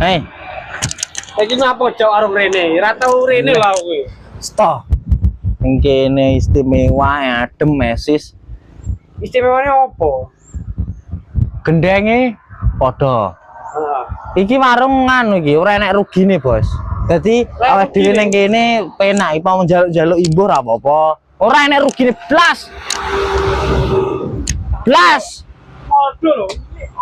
Hei, Iki ngapa jauh arung rene? Ora tau rene lah kowe. stop. Yang kene istimewa adem mesis. Istimewanya apa? Gendenge padha. Heeh. Iki warung nganu iki ora enek rugine, Bos. Dadi awake dhewe ning kene penak iki mau njaluk-njaluk imbuh ora apa-apa. Ora enek rugine blas. Blas. Padha lho.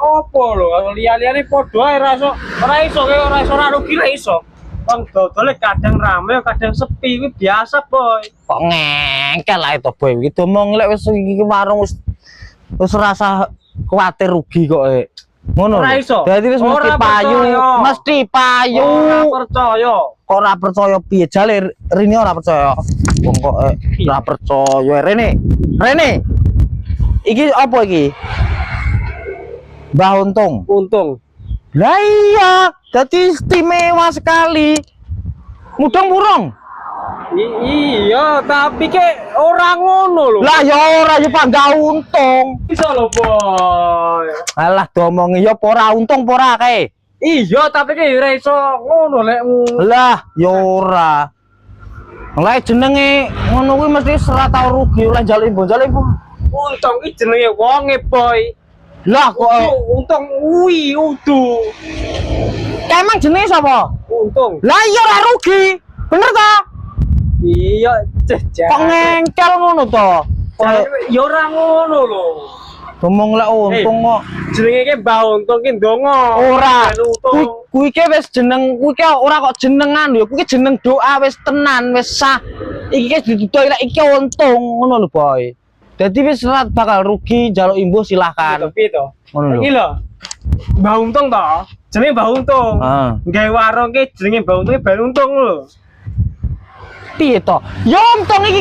Apa lho? Liya-liyane padha ae ora iso ora rugi ra iso. Wong dodole kadang rame kadang sepi kuwi biasa, Boy. Kok ngengkel ae to, Boy. Iki domong lek wis iki warung wis rasa kuwatir rugi kok. Ngono. Ora iso. Dadi wis mesti payu, mesti payu. Ora percaya. Kok ora percaya piye jale Rini ora percaya. Wong kok ora percaya Rene. Rene. Iki apa iki? Mbah Untung. Untung. Lah iya, jadi istimewa sekali. Mudeng-murung. Iya, tapi ke ora ngono lho. Lah ya ora ya Pak Untung. Iso lho, Boy. Alah domongi ya apa ora untung apa ora kae. Iya, tapi ke ora iso ngono lekmu. Lah ya ora. Lah jenenge ngono kuwi mesti ora tau rugi oleh njaluk imbuh. Untung iki jenenge wonge, Boy. Lah kok untung uwi udu. Emang jenenge sapa? Untung. Lah iya ora rugi. Bener ta? Iya, Kok ngengkel ngono to? Ya ora ngono lho. Ngomong lek untung kok. Jenenge ki Mbah Untung ki ndonga. Ora. Untung. Kuwi ki wis jeneng, kuwi ki ora kok jenengan lho. Kuwi jeneng doa wis tenan, wis sah. Iki ki ditutuhi lek iki untung ngono lho, Boy. Jadi wis ora bakal rugi, njaluk imbuh silahkan. Piye to? Ngono lho. Iki lho. Mbah Untung to. Jenenge Mbah Untung. Heeh. Gawe warung ki jenenge Mbah Untung Mbah Untung lho. Piye to? Ya untung iki